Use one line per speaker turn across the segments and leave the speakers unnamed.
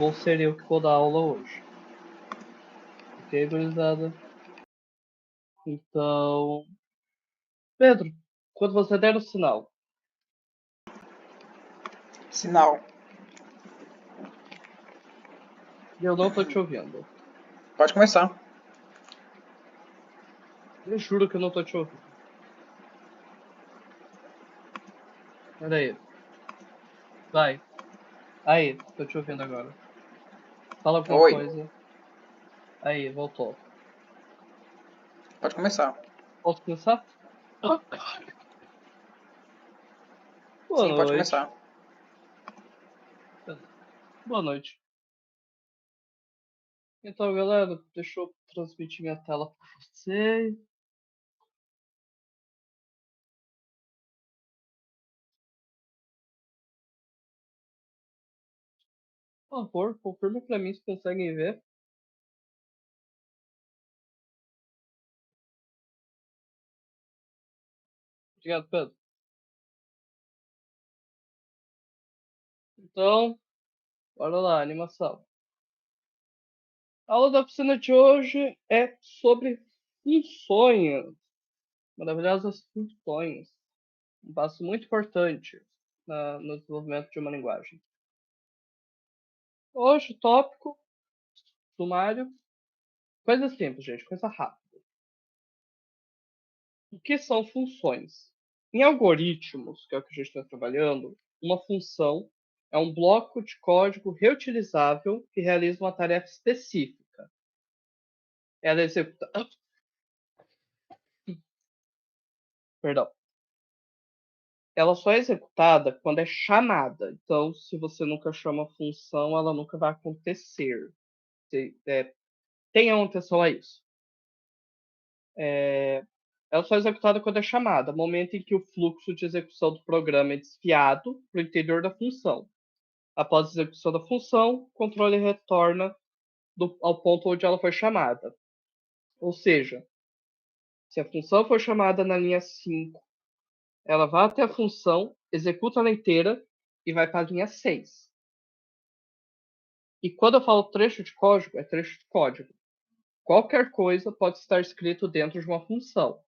vou ser eu que vou dar aula hoje. Ok, gurizada? Então, Pedro, quando você der o sinal,
Sinal.
eu não tô te ouvindo.
Pode começar.
Eu juro que eu não tô te ouvindo. Pera aí. Vai. Aí, tô te ouvindo agora. Fala alguma
Oi.
coisa. Aí, voltou.
Pode começar.
Posso começar? Boa
Sim, pode
noite.
começar.
Boa noite. Então, galera, deixa eu transmitir minha tela pra vocês. Por favor, confirma pra mim se conseguem ver. Obrigado, Pedro. Então, bora lá, animação. A aula da oficina de hoje é sobre funções. Maravilhosas funções. Um passo muito importante no desenvolvimento de uma linguagem. Hoje, o tópico, sumário, coisa simples, gente, coisa rápida. O que são funções? Em algoritmos, que é o que a gente está trabalhando, uma função é um bloco de código reutilizável que realiza uma tarefa específica. Ela executa. Perdão. Ela só é executada quando é chamada. Então, se você nunca chama a função, ela nunca vai acontecer. Tenham atenção a isso. Ela só é executada quando é chamada, momento em que o fluxo de execução do programa é desviado para o interior da função. Após a execução da função, o controle retorna ao ponto onde ela foi chamada. Ou seja, se a função for chamada na linha 5, ela vai até a função, executa ela inteira e vai para a linha 6. E quando eu falo trecho de código, é trecho de código. Qualquer coisa pode estar escrito dentro de uma função.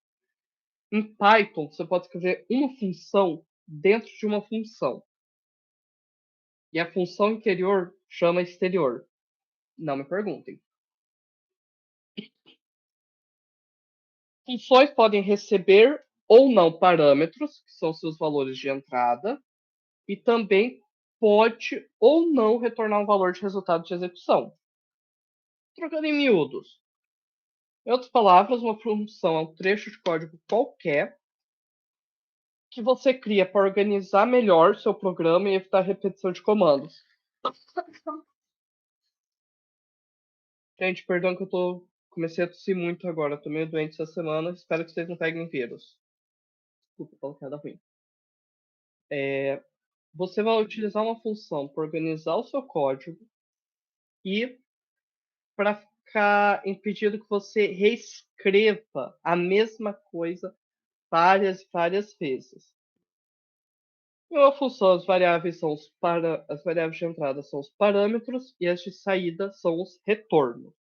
Em Python, você pode escrever uma função dentro de uma função. E a função interior chama exterior. Não me perguntem. Funções podem receber ou não parâmetros, que são seus valores de entrada, e também pode ou não retornar um valor de resultado de execução. Trocando em miúdos. Em outras palavras, uma função é um trecho de código qualquer que você cria para organizar melhor seu programa e evitar repetição de comandos. Gente, perdão que comecei a tossir muito agora. Tô meio doente essa semana. Espero que vocês não peguem vírus. Desculpa pela piada ruim. Você vai utilizar uma função para organizar o seu código e para ficar impedindo que você reescreva a mesma coisa várias e várias vezes. Em uma função, as variáveis de entrada são os parâmetros e as de saída são os retornos.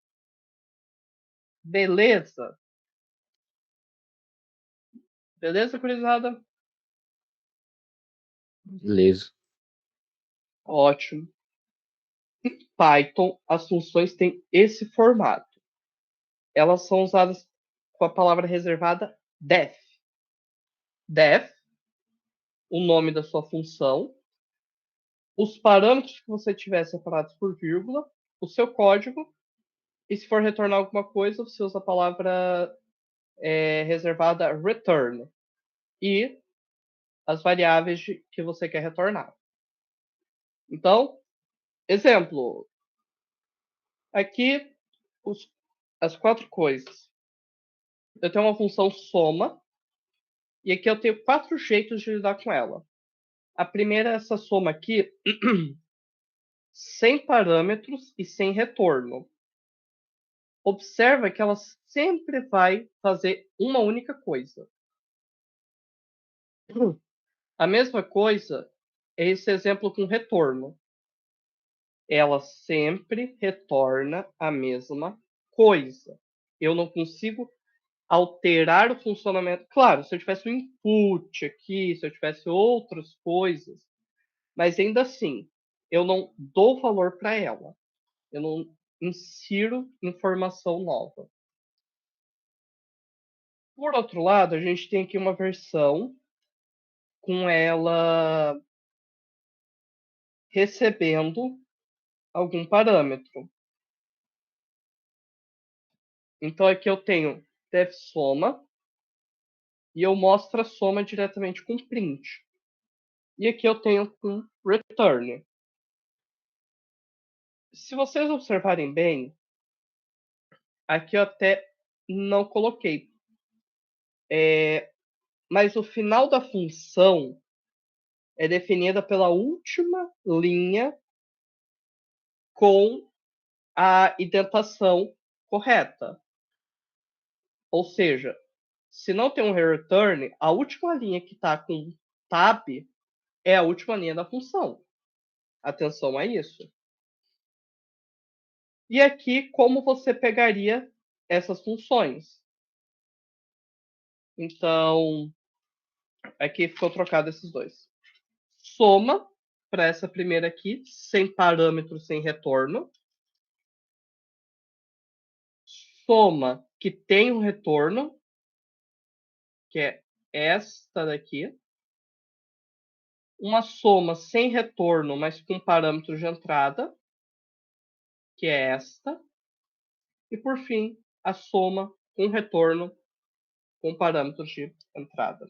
Beleza? Beleza, gurizada?
Beleza.
Ótimo. Em Python, as funções têm esse formato. Elas são usadas com a palavra reservada def. Def, o nome da sua função, os parâmetros que você tiver separados por vírgula, o seu código, e se for retornar alguma coisa, você usa a palavra reservada return e as variáveis que você quer retornar. Então, exemplo. Aqui, as 4 coisas. Eu tenho uma função soma, e aqui eu tenho 4 jeitos de lidar com ela. A primeira é essa soma aqui, sem parâmetros e sem retorno. Observa que ela sempre vai fazer uma única coisa. A mesma coisa é esse exemplo com retorno. ela sempre retorna a mesma coisa. Eu não consigo alterar o funcionamento. Claro, se eu tivesse um input aqui, se eu tivesse outras coisas, mas ainda assim, eu não dou valor para ela. Eu não insiro informação nova. Por outro lado, a gente tem aqui uma versão com ela recebendo algum parâmetro. Então aqui eu tenho def soma e eu mostro a soma diretamente com print. E aqui eu tenho com return. Se vocês observarem bem, aqui eu até não coloquei. Mas o final da função é definida pela última linha com a indentação correta. Ou seja, se não tem um return, a última linha que está com tab é a última linha da função. Atenção a isso. E aqui, como você pegaria essas funções? Então, aqui ficou trocado esses dois. Soma, para essa primeira aqui, sem parâmetro, sem retorno. Soma, que tem um retorno, que é esta daqui. Uma soma sem retorno, mas com parâmetro de entrada, que é esta. E, por fim, a soma com retorno com parâmetros de entrada.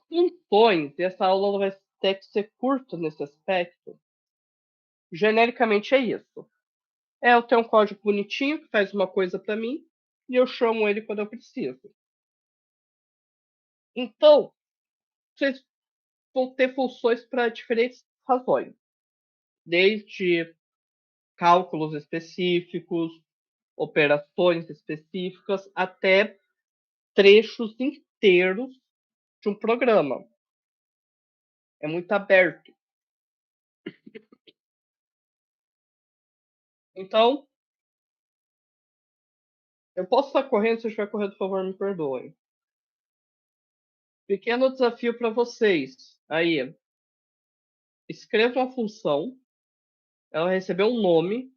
Funções, e essa aula vai ter que ser curta nesse aspecto. Genericamente é isso. Eu tenho um código bonitinho que faz uma coisa para mim e eu chamo ele quando eu preciso. Então, vocês vão ter funções para diferentes razões. Desde cálculos específicos, operações específicas, até trechos inteiros de um programa. É muito aberto. Então, eu posso estar correndo, se eu estiver correndo, por favor, me perdoem. Pequeno desafio para vocês. Aí, escreva uma função, ela recebeu um nome,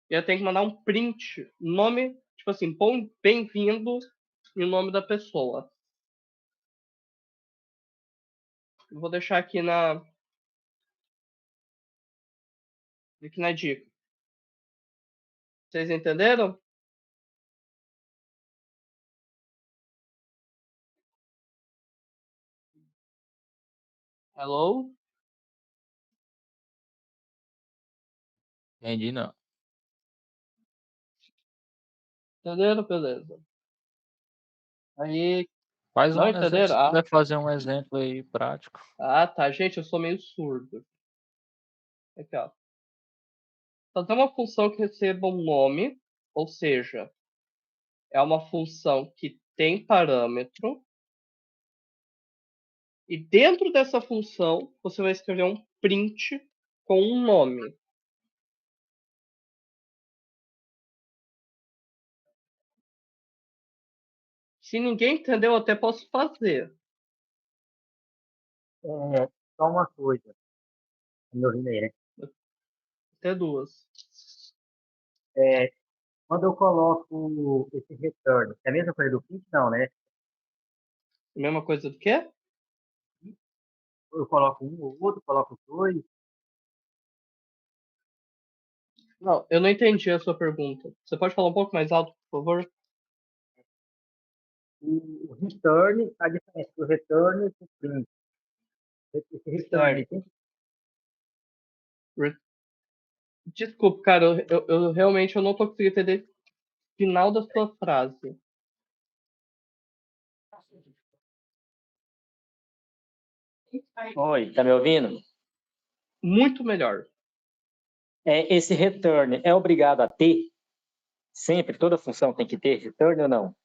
e ela tem que mandar um print, nome, tipo assim, bem-vindo e o nome da pessoa. Eu vou deixar aqui na dica. Vocês entenderam? Hello?
Entendi, não.
Entenderam? Beleza. Aí,
Faz
não
um exemplo,
entenderam?
se puder fazer um exemplo aí prático.
Tá. Gente, eu sou meio surdo. Aqui, ó. Fazer uma função que receba um nome, ou seja, é uma função que tem parâmetro, e dentro dessa função você vai escrever um print com um nome. Se ninguém entendeu, eu até posso fazer.
Só uma coisa, me ouvindo aí, né?
Até duas.
Quando eu coloco esse return, é a mesma coisa do print? Não, né?
Mesma coisa do quê?
Eu coloco um ou outro, coloco dois.
Não, eu não entendi a sua pergunta. Você pode falar um pouco mais alto, por favor?
O return, a diferença do return e do print. Esse return aí tem
Desculpa, cara, eu realmente não tô conseguindo entender o final da sua frase.
Oi, tá me ouvindo?
Muito melhor.
Esse return é obrigado a ter? Sempre? Toda função tem que ter return ou não?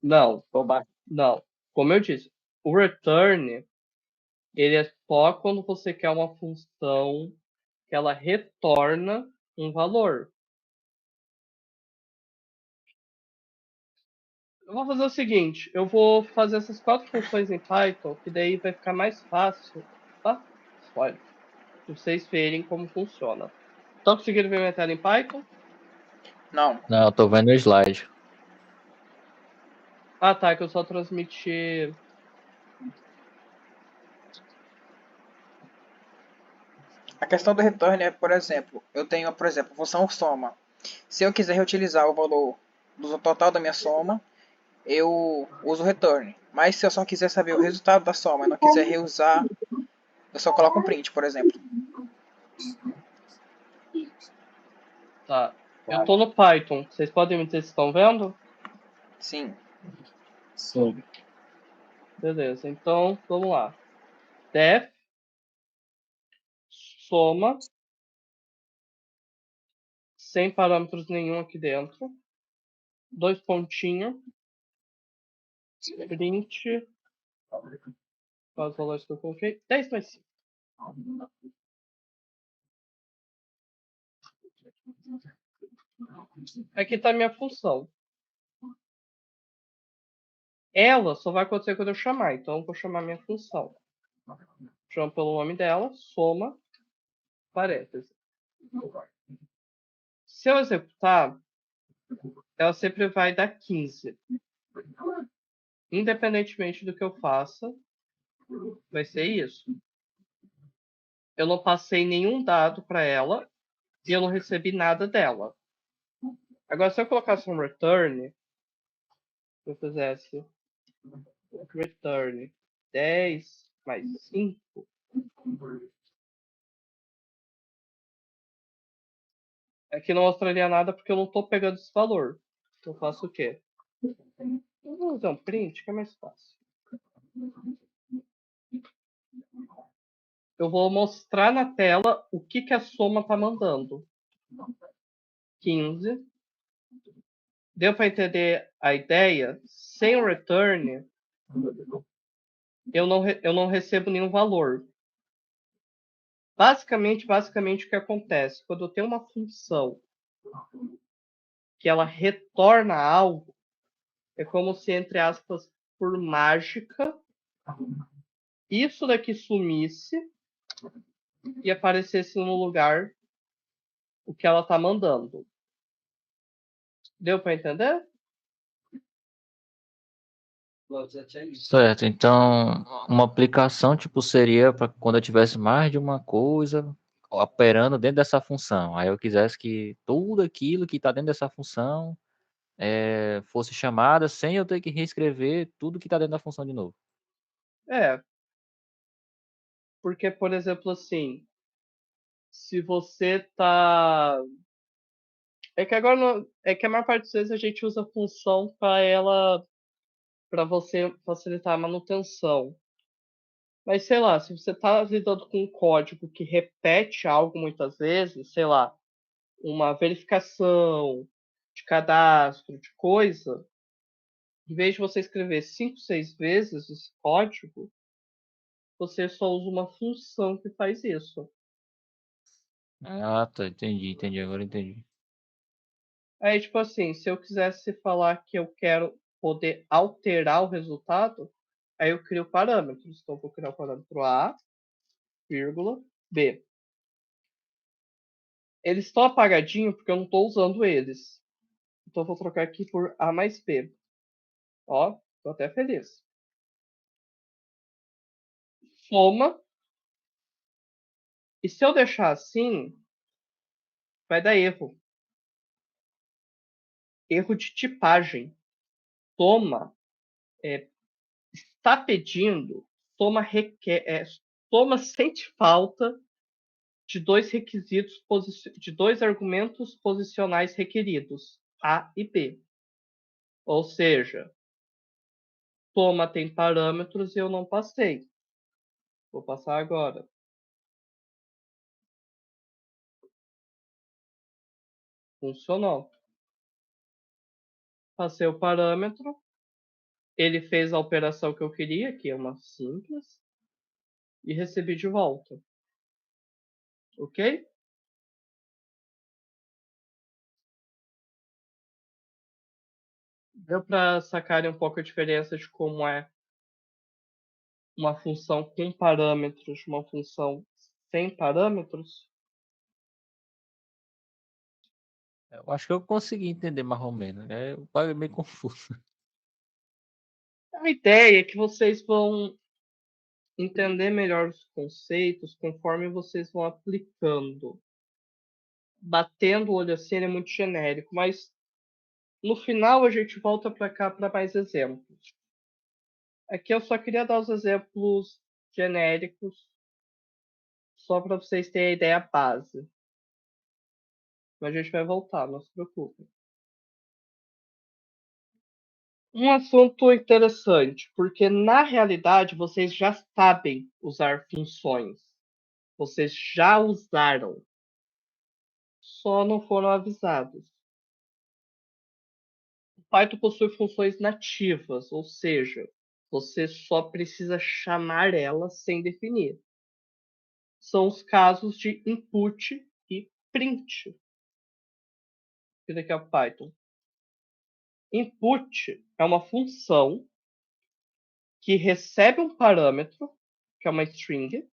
Não,
Ou ba-
não. Como eu disse, o return, ele é só quando você quer uma função que ela retorna um valor. Eu vou fazer o seguinte, eu vou fazer essas 4 funções em Python, que daí vai ficar mais fácil, tá? Olha, pra vocês verem como funciona. Estão conseguindo ver minha tela em Python?
Não.
Não, eu tô vendo o slide.
Ah, tá, que eu só transmiti...
A questão do return é, por exemplo, eu tenho, por exemplo, função soma. Se eu quiser reutilizar o valor do total da minha soma, eu uso o return. Mas se eu só quiser saber o resultado da soma e não quiser reusar, eu só coloco um print, por exemplo.
Tá, eu tô no Python. Vocês podem me dizer se estão vendo?
Sim.
Sim.
Beleza, então vamos lá. Def soma sem parâmetros nenhum aqui dentro. 2 pontinhos. Print. Quais os valores que eu coloquei? 10 mais 5. Aqui está a minha função. Ela só vai acontecer quando eu chamar. Então eu vou chamar minha função. Chamo pelo nome dela. Soma. Parênteses. Se eu executar, ela sempre vai dar 15. Independentemente do que eu faça, vai ser isso. Eu não passei nenhum dado para ela e eu não recebi nada dela. Agora, se eu colocasse um return, se eu fizesse return 10 mais 5, aqui não mostraria nada porque eu não estou pegando esse valor. Então eu faço o quê? Eu vou usar um print, que é mais fácil. Eu vou mostrar na tela o que a soma está mandando. 15. Deu para entender a ideia? Sem o return, eu não recebo nenhum valor. Basicamente o que acontece? Quando eu tenho uma função que ela retorna algo, é como se, entre aspas, por mágica, isso daqui sumisse e aparecesse no lugar o que ela está mandando. Deu para entender?
Certo, então uma aplicação tipo seria para quando eu tivesse mais de uma coisa operando dentro dessa função. Aí eu quisesse que tudo aquilo que está dentro dessa função fosse chamada sem eu ter que reescrever tudo que está dentro da função de novo.
É. Porque, por exemplo, assim, se você tá. É que agora é que a maior parte das vezes a gente usa a função para você facilitar a manutenção. Mas sei lá, se você está lidando com um código que repete algo muitas vezes, sei lá, uma verificação de cadastro, de coisa, em vez de você escrever 5, 6 vezes esse código, você só usa uma função que faz isso.
Ah, tá, entendi, agora entendi.
Aí, tipo assim, se eu quisesse falar que eu quero poder alterar o resultado, aí eu crio parâmetros. Então, eu vou criar o parâmetro A, vírgula, B. Eles estão apagadinhos porque eu não estou usando eles. Então, eu vou trocar aqui por A mais B. Ó, tô até feliz. Soma. E se eu deixar assim, vai dar erro. Erro de tipagem. Soma está pedindo, soma sente falta de 2 requisitos, de 2 argumentos posicionais requeridos, A e B. Ou seja, soma tem parâmetros e eu não passei. Vou passar agora. Funcionou. Passei o parâmetro. Ele fez a operação que eu queria, que é uma simples. E recebi de volta. Ok? Deu para sacarem um pouco a diferença de como é uma função com parâmetros, uma função sem parâmetros?
Eu acho que eu consegui entender mais ou menos. É meio confuso.
A ideia é que vocês vão entender melhor os conceitos conforme vocês vão aplicando. Batendo o olho assim, ele é muito genérico, mas no final a gente volta para cá para mais exemplos. Aqui eu só queria dar os exemplos genéricos, só para vocês terem a ideia base. Mas a gente vai voltar, não se preocupem. Um assunto interessante, porque na realidade vocês já sabem usar funções. Vocês já usaram. Só não foram avisados. O Python possui funções nativas, ou seja, você só precisa chamar elas sem definir. São os casos de input e print. Isso aqui é o Python. Input é uma função que recebe um parâmetro, que é uma string,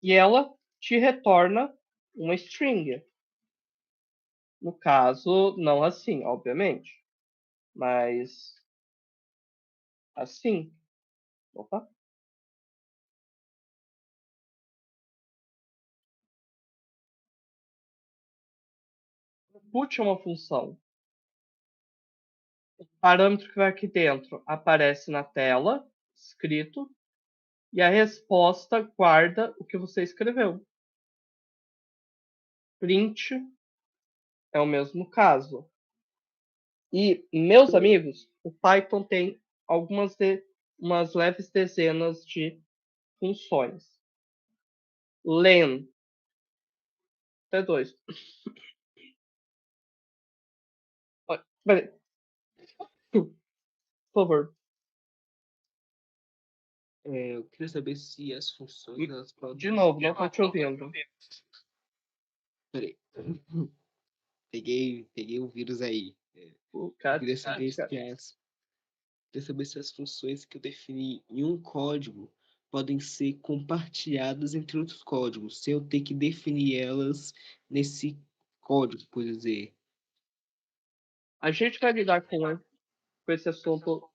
e ela te retorna uma string. No caso, não assim, obviamente, mas assim. Opa. Input é uma função. O parâmetro que vai aqui dentro aparece na tela, escrito, e a resposta guarda o que você escreveu. Print é o mesmo caso. E, meus amigos, o Python tem umas leves dezenas de funções. Len, até dois. Peraí. Por favor.
Eu queria saber se as funções elas podem.
De novo, não estou te ouvindo.
Peraí. Peguei o vírus aí.
O
Eu queria saber queria saber se as funções que eu defini em um código podem ser compartilhadas entre outros códigos, sem eu ter que definir elas nesse código, por dizer.
A gente vai lidar com esse assunto.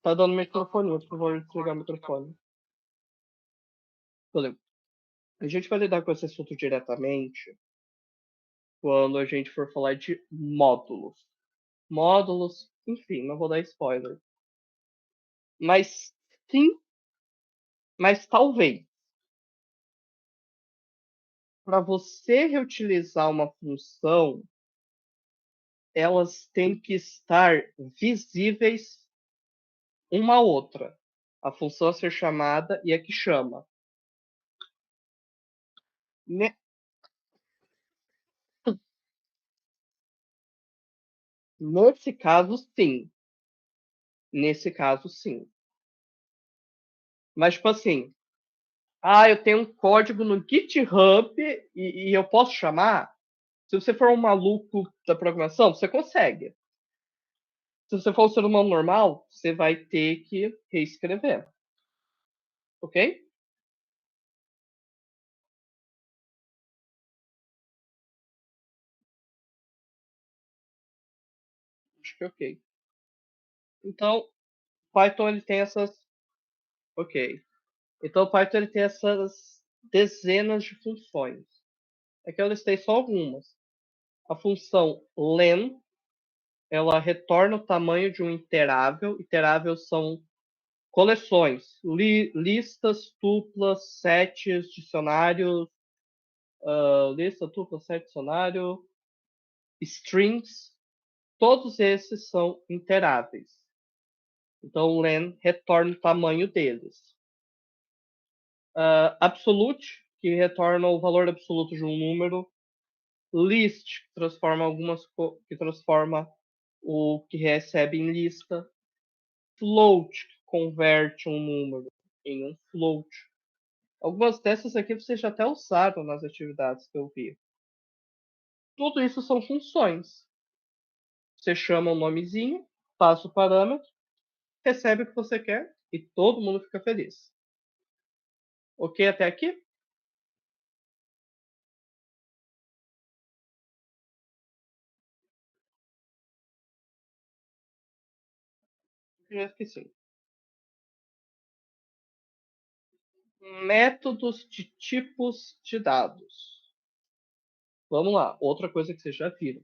Tá dando microfone, por favor, desligar o microfone. Valeu. A gente vai lidar com esse assunto diretamente quando a gente for falar de módulos. Módulos, enfim, não vou dar spoiler. Mas sim, mas talvez. Para você reutilizar uma função, elas têm que estar visíveis uma à outra. A função a ser chamada e a que chama. Nesse caso, sim. Nesse caso, sim. Mas, tipo assim, eu tenho um código no GitHub e eu posso chamar? Se você for um maluco da programação, você consegue. Se você for um ser humano normal, você vai ter que reescrever. Ok? Acho que ok. Então, Python ele tem essas. Ok. Então, o Python ele tem essas dezenas de funções. Aqui eu listei só algumas. A função len, ela retorna o tamanho de um iterável. Iteráveis são coleções, listas, tuplas, sets, dicionários, lista, tupla, set, dicionário, strings. Todos esses são iteráveis. Então, o len retorna o tamanho deles. Absolute, que retorna o valor absoluto de um número. List, que transforma o que recebe em lista. Float, que converte um número em um float. Algumas dessas aqui vocês já até usaram nas atividades que eu vi. Tudo isso são funções. Você chama um nomezinho, passa o parâmetro, recebe o que você quer e todo mundo fica feliz. Ok até aqui? Acredito que sim. Métodos de tipos de dados. Vamos lá, outra coisa que vocês já viram.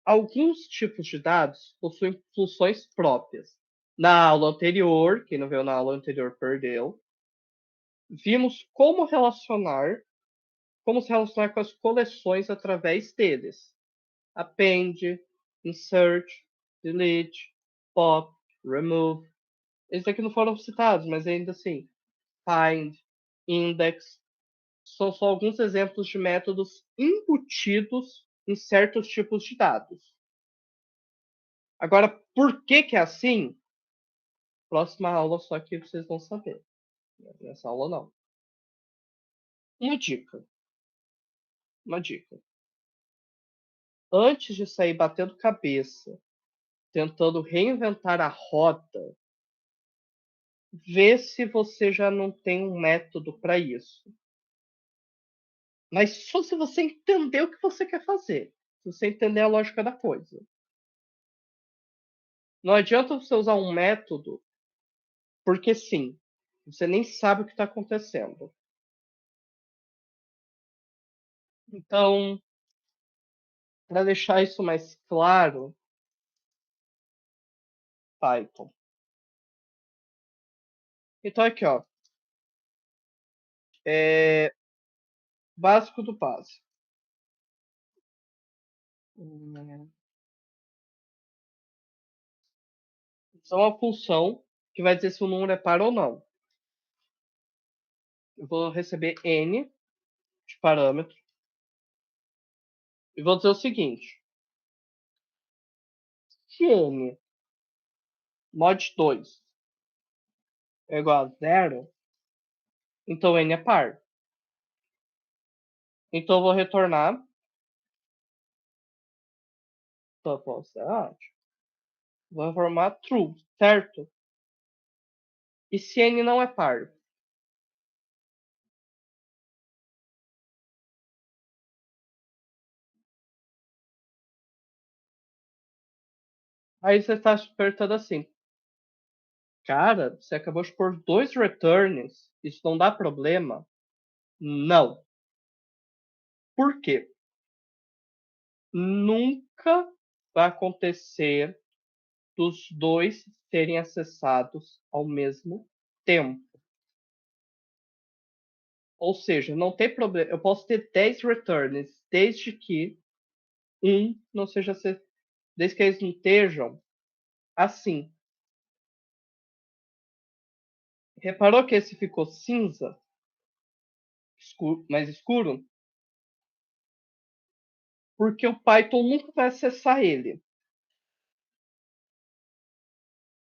Alguns tipos de dados possuem funções próprias. Na aula anterior, quem não viu na aula anterior perdeu, vimos como se relacionar com as coleções através deles. Append, insert, delete, pop, remove. Esses aqui não foram citados, mas ainda assim, find, index, são só alguns exemplos de métodos embutidos em certos tipos de dados. Agora, por que que é assim? Próxima aula só que vocês vão saber. Nessa aula não. Uma dica. Uma dica. Antes de sair batendo cabeça, tentando reinventar a roda, vê se você já não tem um método para isso. Mas só se você entender o que você quer fazer. Se você entender a lógica da coisa. Não adianta você usar um método porque sim. Você nem sabe o que está acontecendo. Então, para deixar isso mais claro, Python. Então aqui, ó. Básico do básico. Isso é uma função que vai dizer se o número é par ou não. Eu vou receber n de parâmetro e vou dizer o seguinte: se n mod 2 é igual a 0, então n é par. Então eu vou retornar vou informar true, certo? E se n não é par? Aí você está perguntando assim, cara, você acabou de pôr 2 returns, isso não dá problema? Não. Por quê? Nunca vai acontecer dos dois serem acessados ao mesmo tempo. Ou seja, não tem problema. Eu posso ter 10 returns desde que um não seja desde que eles não estejam assim. Reparou que esse ficou cinza? Mais escuro? Porque o Python nunca vai acessar ele.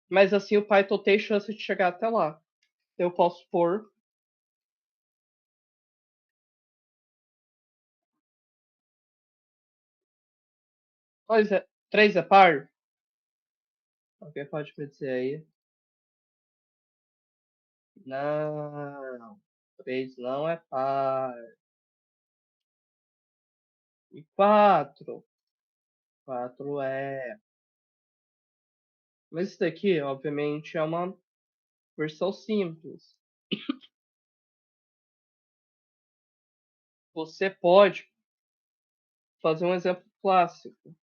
Mas assim o Python tem chance de chegar até lá. Eu posso pôr 3 é par? Alguém pode me dizer aí? Não. 3 não é par. E 4? 4 é. Mas isso daqui, obviamente, é uma versão simples. Você pode fazer um exemplo clássico.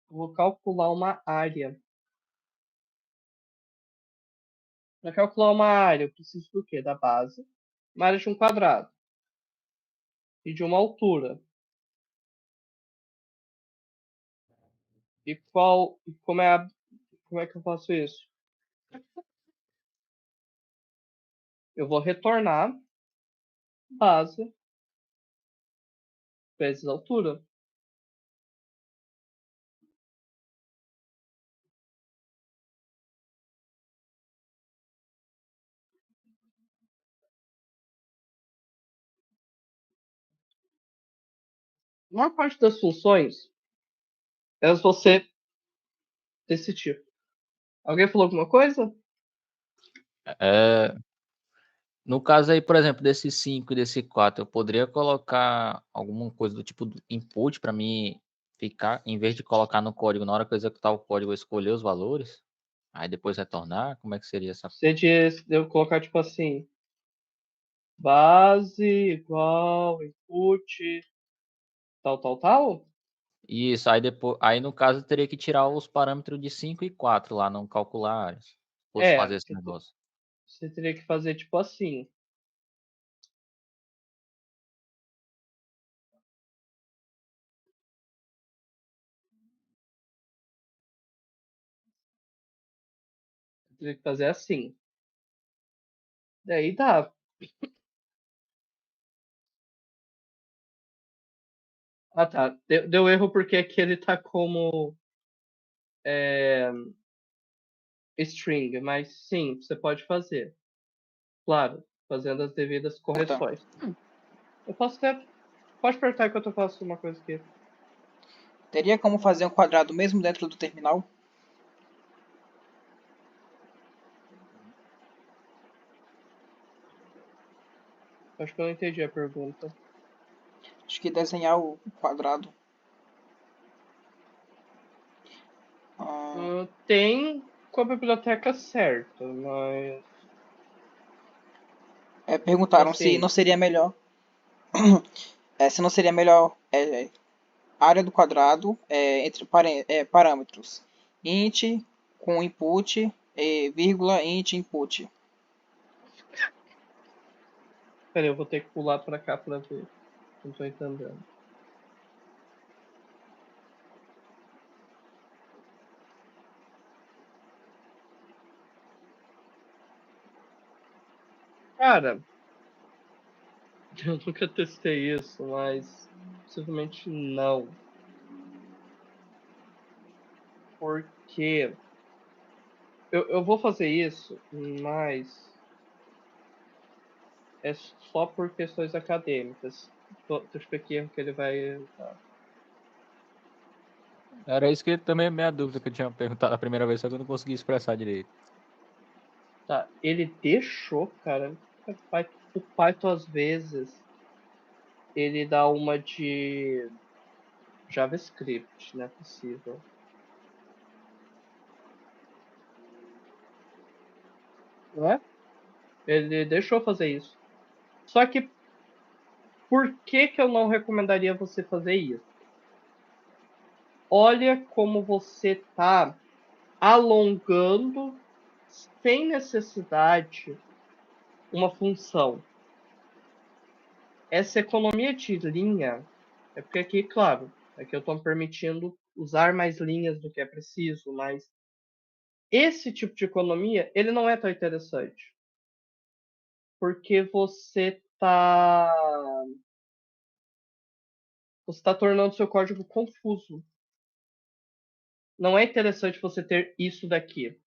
Vou calcular uma área. Para calcular uma área, eu preciso do quê? Da base. Uma área de um quadrado. E de uma altura. E como é que eu faço isso? Eu vou retornar base vezes altura. maior parte das funções, elas vão ser desse tipo. Alguém falou alguma coisa?
No caso aí, por exemplo, desse 5 e desse 4, eu poderia colocar alguma coisa do tipo do input para mim ficar, em vez de colocar no código, na hora que eu executar o código, eu escolher os valores, aí depois retornar? Como é que seria essa?
Você devo colocar tipo assim, base igual input, tal.
Isso, aí depois, aí no caso eu teria que tirar os parâmetros de 5 e 4 lá no calcular, se fosse fazer esse negócio.
Você teria que fazer tipo assim. Você teria que fazer assim. Daí dá. Ah, tá. Deu erro porque aqui ele tá como string, mas sim, você pode fazer. Claro, fazendo as devidas correções. Eu posso até. Pode apertar enquanto eu faço uma coisa aqui.
Teria como fazer um quadrado mesmo dentro do terminal?
Acho que eu não entendi a pergunta.
Acho que desenhar o quadrado.
Tem com a biblioteca certa, mas.
Perguntaram se
Assim,
não seria melhor. Se não seria melhor área do quadrado entre parâmetros int com input, vírgula int input.
peraí, eu vou ter que pular pra cá pra ver. Não tô entendendo. Cara, eu nunca testei isso, mas possivelmente não. Porque eu vou fazer isso, mas é só por questões acadêmicas. Deixa eu ver aqui que ele vai usar.
Era isso que também é minha dúvida que eu tinha perguntado a primeira vez, só que eu não consegui expressar direito.
Tá, ele deixou, cara. O Python às vezes ele dá uma de JavaScript, não é possível. Não é? Ele deixou fazer isso. Só que por que que eu não recomendaria você fazer isso? Olha como você tá alongando sem necessidade uma função. Essa economia de linha é porque aqui, claro, aqui eu estou permitindo usar mais linhas do que é preciso, mas esse tipo de economia ele não é tão interessante porque você tá tornando seu código confuso. Não é interessante você ter isso daqui.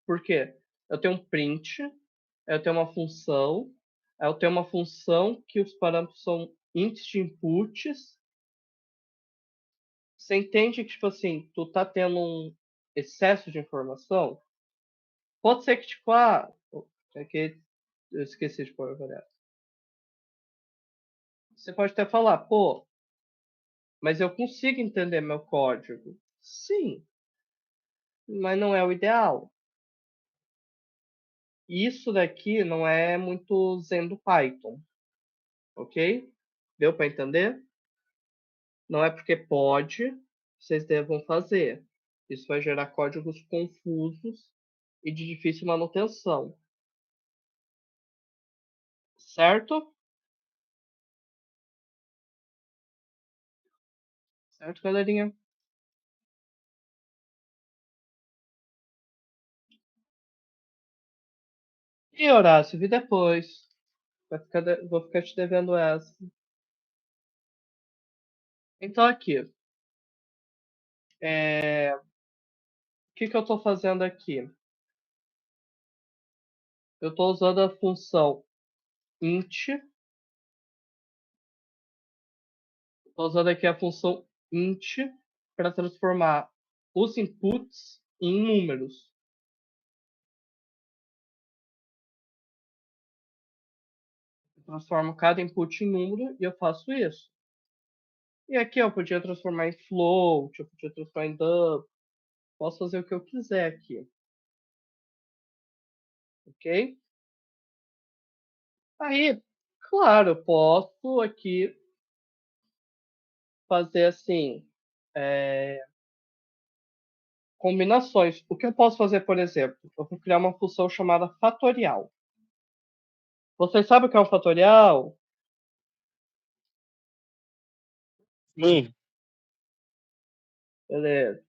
Por quê? Eu tenho um print, eu tenho uma função, eu tenho uma função que os parâmetros são ints de inputs. Você entende que, tipo assim, tu tá tendo um excesso de informação? Pode ser que, tipo, é que eu esqueci de pôr a variável. Você pode até falar, pô, mas eu consigo entender meu código. Sim, mas não é o ideal. Isso daqui não é muito zen do Python, ok? Deu para entender? Não é porque pode, vocês devam fazer. Isso vai gerar códigos confusos e de difícil manutenção. Certo? Certo, galerinha? E Horácio, vi depois. Vou ficar te devendo essa. Então aqui, o que eu estou fazendo aqui? Eu estou usando a função int. Estou usando aqui a função int para transformar os inputs em números. Eu transformo cada input em número e eu faço isso. E aqui eu podia transformar em float, eu podia transformar em dub. Posso fazer o que eu quiser aqui. Ok? Aí, claro, eu posso aqui fazer assim, combinações. O que eu posso fazer, por exemplo? Eu vou criar uma função chamada fatorial. Vocês sabem o que é um fatorial?
Sim.
Beleza.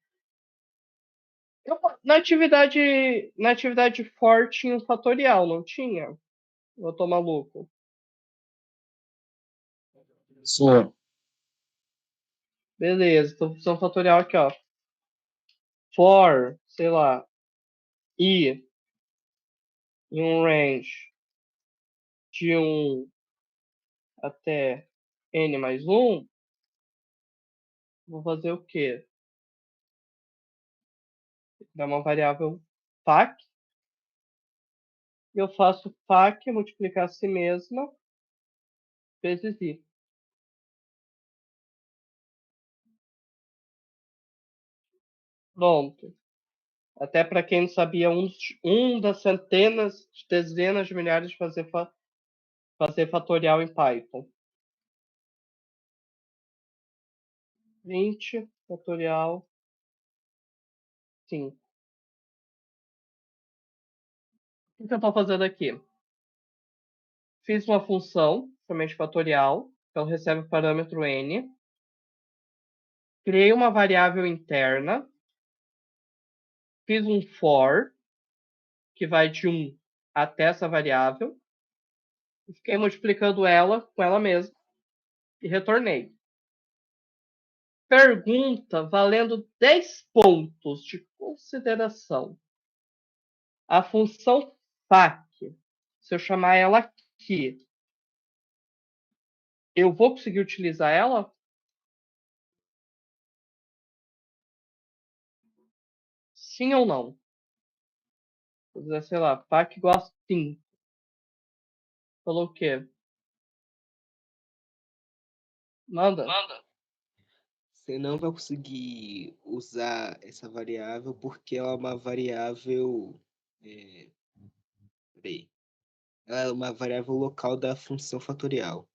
Na atividade for tinha um fatorial, não tinha? Eu tô maluco.
Sim.
Beleza, então função fatorial aqui, ó. For, sei lá, i em um range de 1 até n mais 1, vou fazer o quê? Dá uma variável fac, e eu faço fac multiplicar a si mesma vezes i. Pronto. Até para quem não sabia, um das centenas, dezenas de milhares de fazer fatorial em Python. 20 fatorial 5. O que eu estou fazendo aqui? Fiz uma função, somente fatorial, então recebe o parâmetro n. Criei uma variável interna. Fiz um for, que vai de 1 até essa variável. Fiquei multiplicando ela com ela mesma e retornei. Pergunta valendo 10 pontos de consideração. A função fac, se eu chamar ela aqui, eu vou conseguir utilizar ela? Sim ou não? Vou dizer, sei lá, fac igual a 5. Falou o quê? Manda.
Você não vai conseguir usar essa variável porque ela é uma variável. Peraí. Ela é uma variável local da função fatorial.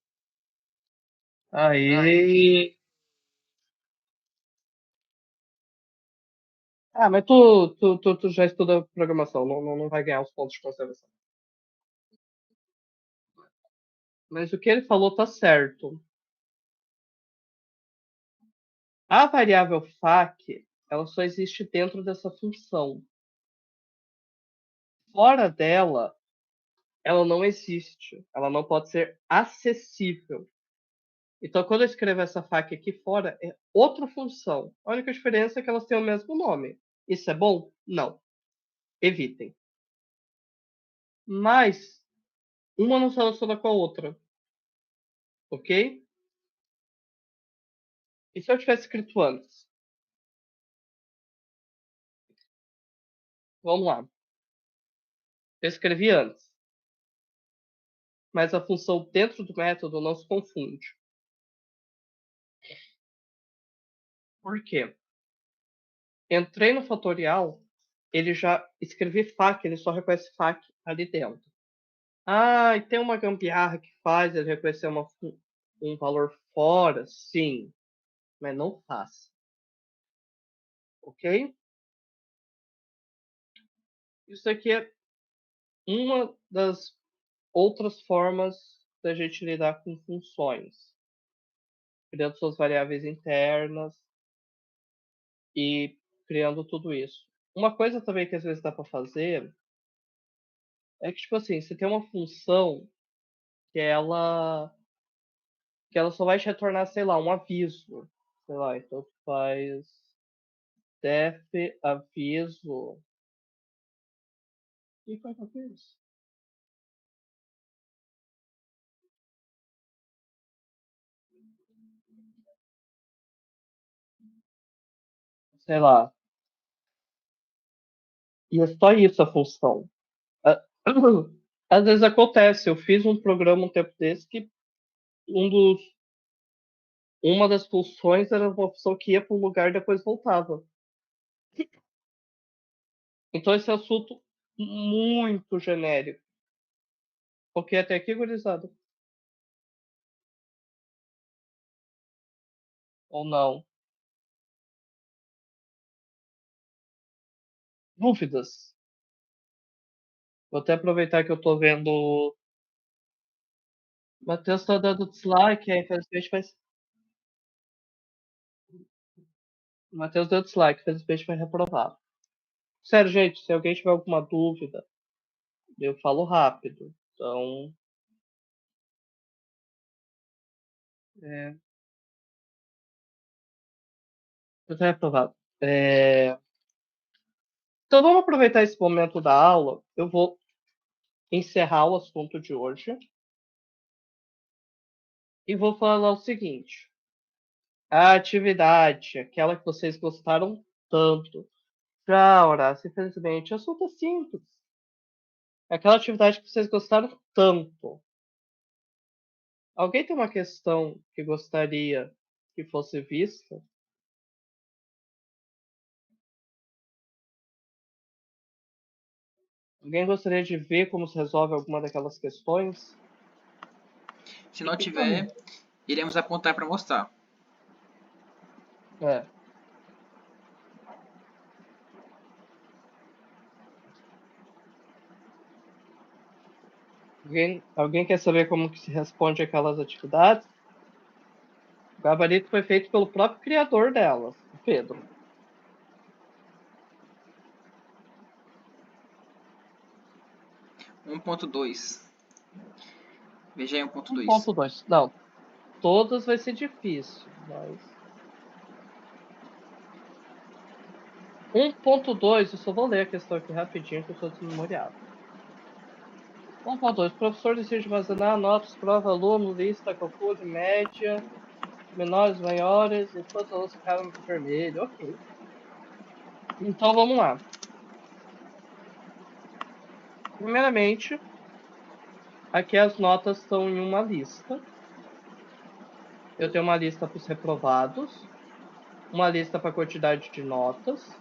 Aí. Ah, mas tu já estuda programação, não vai ganhar os pontos de conservação. Mas o que ele falou tá certo. A variável fac, ela só existe dentro dessa função. Fora dela, ela não existe. Ela não pode ser acessível. Então, quando eu escrevo essa fac aqui fora, é outra função. A única diferença é que elas têm o mesmo nome. Isso é bom? Não. Evitem. Mas, uma não se relaciona com a outra. Ok? E se eu tivesse escrito antes? Vamos lá. Eu escrevi antes. Mas a função dentro do método não se confunde. Por quê? Entrei no fatorial, ele já escrevi fac, ele só reconhece fac ali dentro. Ah, e tem uma gambiarra que faz ele reconhecer um valor fora? Sim, mas não faz. Ok? Isso aqui é uma das outras formas da gente lidar com funções. Criando suas variáveis internas e criando tudo isso. Uma coisa também que às vezes dá para fazer é que, tipo assim, você tem uma função que ela só vai te retornar, sei lá, um aviso. Sei lá, então tu faz def aviso. E qual é o aviso? sei lá. E é só isso a função. Ah, Às vezes acontece, eu fiz um programa um tempo desse que uma das funções era uma função que ia para um lugar e depois voltava. Então esse é um assunto muito genérico. Ok, até aqui, gurizada? Ou não? Dúvidas? Vou até aproveitar que eu tô vendo. O Matheus tá dando dislike, infelizmente vai. O Matheus deu dislike, infelizmente vai reprovar. Sério, gente, se alguém tiver alguma dúvida, eu falo rápido. Então. É, vai ser reprovado. Então vamos aproveitar esse momento da aula. Eu vou encerrar o assunto de hoje. E vou falar o seguinte. A atividade, aquela que vocês gostaram tanto. Já, Horácio, infelizmente, assunto é simples. Aquela atividade que vocês gostaram tanto. Alguém tem uma questão que gostaria que fosse vista? Alguém gostaria de ver como se resolve alguma daquelas questões?
Se não tiver, iremos apontar para mostrar.
É. Alguém quer saber como que se responde aquelas atividades? O gabarito foi feito pelo próprio criador delas, o Pedro.
Um 1.2. Veja aí 1.2.
1.2. Não, todas vai ser difícil, mas 1.2, eu só vou ler a questão aqui rapidinho que eu estou desmemoriado. 1.2, professor decide armazenar notas, prova, aluno, lista, calcule, média, menores, maiores, e todos os alunos ficaram no vermelho. Ok. Então vamos lá. Primeiramente, aqui as notas estão em uma lista. Eu tenho uma lista para os reprovados, uma lista para a quantidade de notas,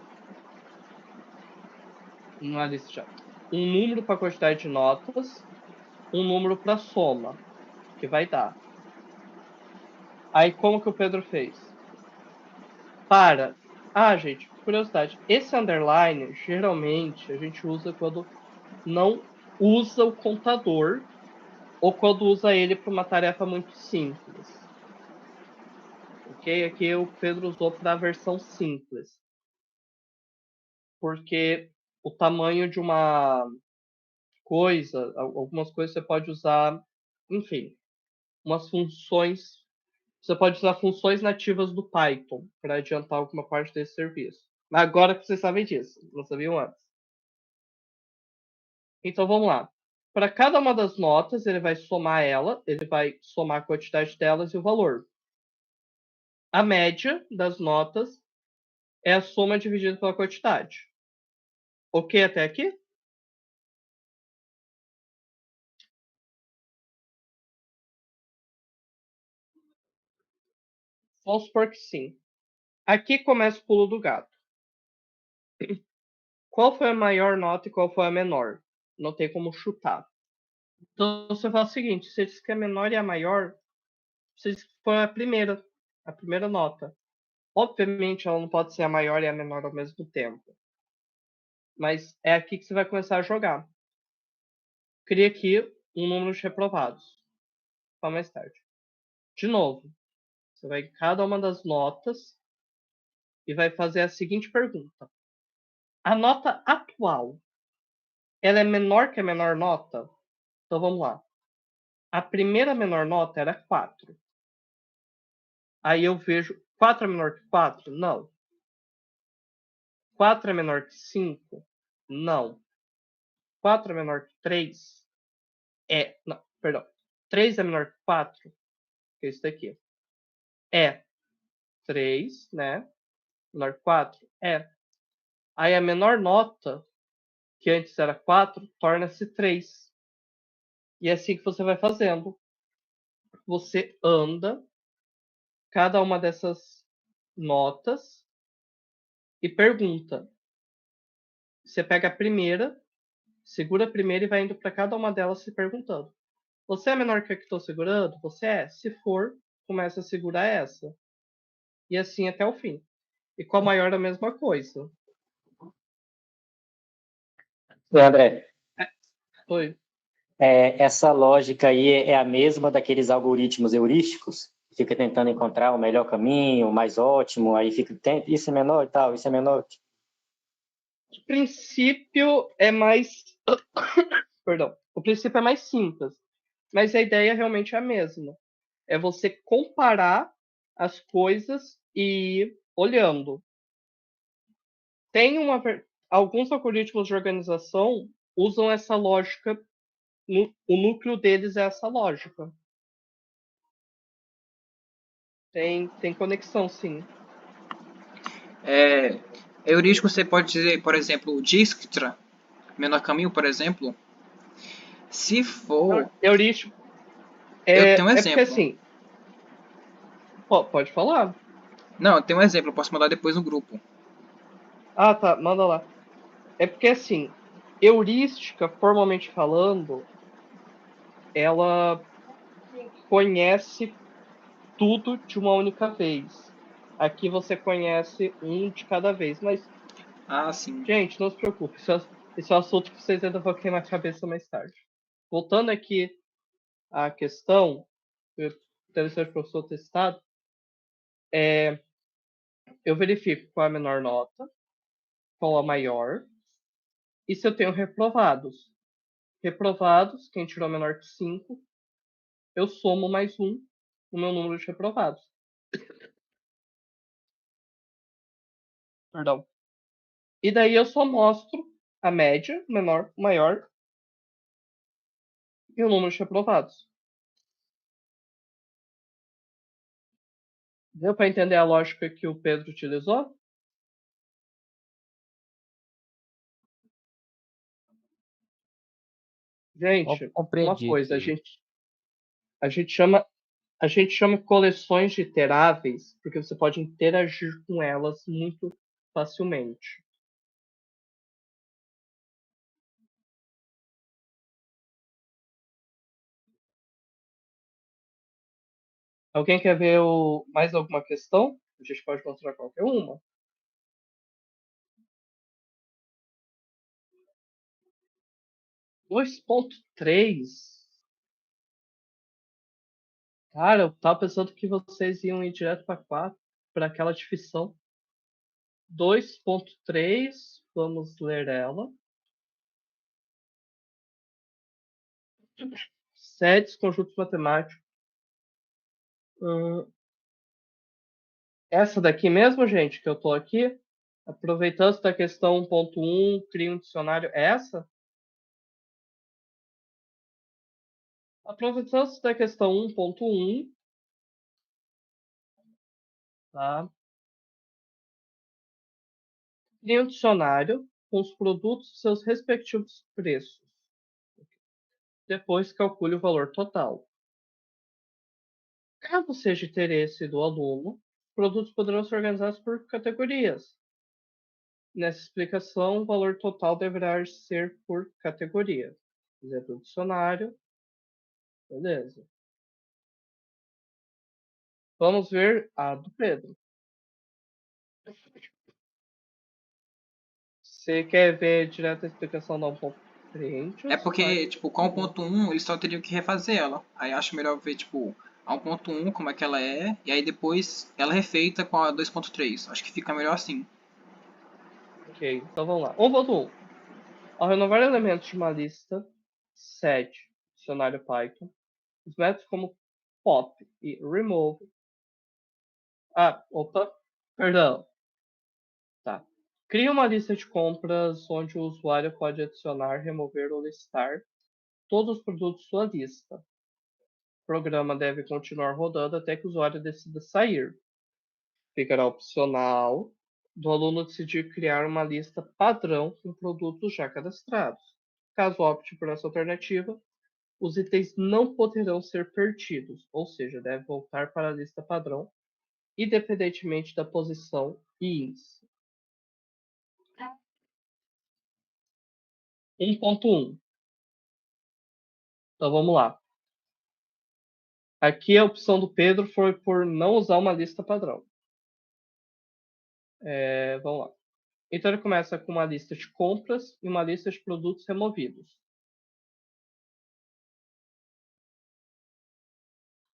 uma lista, um número para a quantidade de notas, um número para a soma, que vai dar. Aí como que o Pedro fez? Gente, curiosidade, esse underline geralmente a gente usa quando não usa o contador ou quando usa ele para uma tarefa muito simples. Ok? Aqui o Pedro usou para a versão simples. Porque o tamanho de uma coisa, algumas coisas você pode usar, enfim, umas funções. Você pode usar funções nativas do Python para adiantar alguma parte desse serviço. Mas agora que vocês sabem disso, não sabiam antes. Então vamos lá. Para cada uma das notas, ele vai somar ele vai somar a quantidade delas e o valor. A média das notas é a soma dividida pela quantidade. Ok até aqui? Vamos supor que sim. Aqui começa o pulo do gato. Qual foi a maior nota e qual foi a menor? Não tem como chutar. Então você fala o seguinte: se diz que a menor e a maior, você diz que foi a primeira nota. Obviamente ela não pode ser a maior e a menor ao mesmo tempo. Mas é aqui que você vai começar a jogar. Cria aqui um número de reprovados. Para mais tarde. De novo, você vai em cada uma das notas e vai fazer a seguinte pergunta: a nota atual, ela é menor que a menor nota? Então vamos lá. A primeira menor nota era 4. Aí eu vejo 4 é menor que 4? Não. 4 é menor que 5? Não. 4 é menor que 3? Não, perdão. 3 é menor que 4? Que é isso daqui. É 3, né? menor que 4? É. Aí a menor nota, que antes era 4, torna-se 3. E é assim que você vai fazendo. Você anda cada uma dessas notas e pergunta. Você pega a primeira, segura a primeira e vai indo para cada uma delas se perguntando. Você é menor que a que estou segurando? Você é? Se for, começa a segurar essa. E assim até o fim. E com a maior a mesma coisa.
André,
Oi.
essa lógica aí é a mesma daqueles algoritmos heurísticos? Fica tentando encontrar o melhor caminho, o mais ótimo, aí fica, isso é menor e tal, isso é menor.
O princípio é mais. Perdão. O princípio é mais simples. Mas a ideia realmente é a mesma. É você comparar as coisas e ir olhando. Tem alguns algoritmos de organização usam essa lógica. O núcleo deles é essa lógica. Tem conexão, sim.
Heurístico você pode dizer, por exemplo, Dijkstra, menor caminho, por exemplo. Se for,
Heurístico.
eu tenho um
É porque
exemplo.
assim. Pode falar.
Não, eu tenho um exemplo, eu posso mandar depois no grupo.
Ah, tá. Manda lá. É porque assim, heurística, formalmente falando, ela conhece tudo de uma única vez. Aqui você conhece um de cada vez. Mas,
Ah, sim.
gente, não se preocupe. Esse é um assunto que vocês ainda vão queimar a cabeça mais tarde. Voltando aqui à questão, interessante para o professor testado, eu verifico qual é a menor nota, qual a maior, e se eu tenho reprovados. Reprovados, quem tirou menor que 5, eu somo mais um no meu número de reprovados. Perdão. E daí eu só mostro a média, menor, maior, e o número de reprovados. Deu para entender a lógica que o Pedro utilizou? Gente, uma
Compreendi
coisa,
aqui.
a gente chama coleções de iteráveis porque você pode interagir com elas muito facilmente. Alguém quer ver mais alguma questão? A gente pode mostrar qualquer uma. 2.3. Cara, eu tava pensando que vocês iam ir direto para 4, para aquela divisão. 2.3, vamos ler ela. Sedes conjuntos matemáticos. Essa daqui mesmo, gente, que eu tô aqui, aproveitando da questão 1.1, cria um dicionário. Essa? Aproveitando da questão 1.1, tá? Cria um dicionário com os produtos e seus respectivos preços. Depois calcule o valor total. Caso seja interesse do aluno, produtos poderão ser organizados por categorias. Nessa explicação, o valor total deverá ser por categoria. Exemplo do dicionário. Beleza. Vamos ver a do Pedro. Você quer ver direto a explicação da 1.3?
É porque, tipo, com a 1.1 eles só teriam que refazer ela. Aí acho melhor ver, tipo, a 1.1 como é que ela é, e aí depois ela refeita com a 2.3. Acho que fica melhor assim.
Ok, então vamos lá. 1.1. Ao renovar elementos de uma lista set, dicionário Python, os métodos como pop e remove. Perdão. Tá. Cria uma lista de compras onde o usuário pode adicionar, remover ou listar todos os produtos de sua lista. O programa deve continuar rodando até que o usuário decida sair. Ficará opcional do aluno decidir criar uma lista padrão com produtos já cadastrados. Caso opte por essa alternativa, os itens não poderão ser perdidos, ou seja, deve voltar para a lista padrão, independentemente da posição e índice. 1.1. Então vamos lá. Aqui a opção do Pedro foi por não usar uma lista padrão. Vamos lá. Então ele começa com uma lista de compras e uma lista de produtos removidos.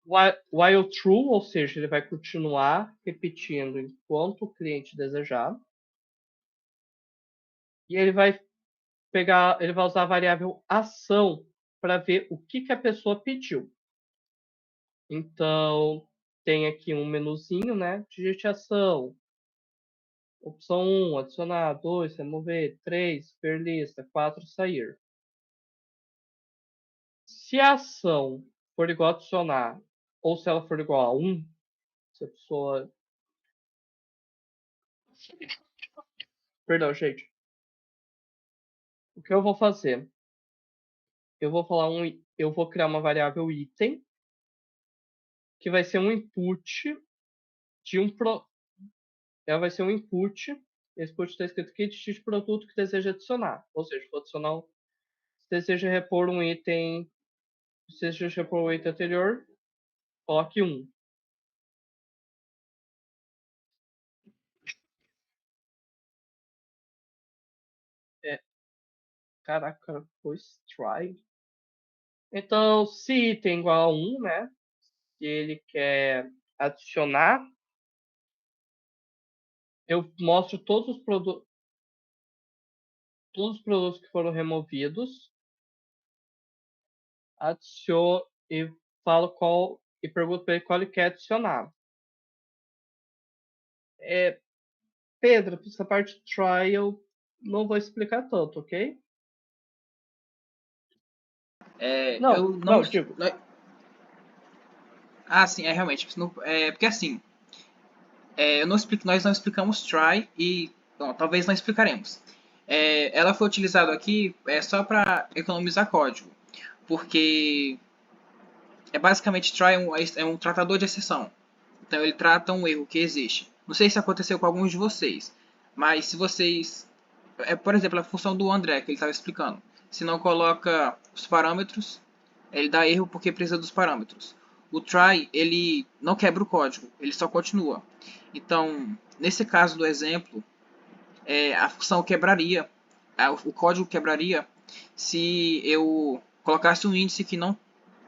While true, ou seja, ele vai continuar repetindo enquanto o cliente desejar. E ele vai usar a variável ação para ver o que a pessoa pediu. Então, tem aqui um menuzinho, né? Digite ação. Opção 1, adicionar. 2, remover. 3, ver lista. 4, sair. Se a ação for igual a adicionar, ou se ela for igual a 1, se a pessoa... Perdão, gente. O que eu vou fazer? Eu vou criar uma variável item, que vai ser um input de ela vai ser um input. Esse input está escrito aqui de produto que deseja adicionar. Ou seja, vou adicionar, se deseja repor um item, se deseja repor um item anterior, coloque 1. Caraca, pois try. Então, se item igual a 1, né? Se ele quer adicionar, eu mostro todos os produtos que foram removidos, adiciono e falo qual e pergunto para ele qual ele quer adicionar. Pedro, essa parte de try eu não vou explicar tanto, ok? Digo.
Ah, sim, realmente. Porque assim, nós não explicamos try e bom, talvez não explicaremos. Ela foi utilizada aqui só para economizar código, porque basicamente try é um tratador de exceção. Então ele trata um erro que existe. Não sei se aconteceu com alguns de vocês, mas se vocês... por exemplo, a função do André, que ele estava explicando. Se não coloca os parâmetros, ele dá erro porque precisa dos parâmetros. O try, ele não quebra o código, ele só continua. Então, nesse caso do exemplo, a função quebraria, o código quebraria se eu colocasse um índice que não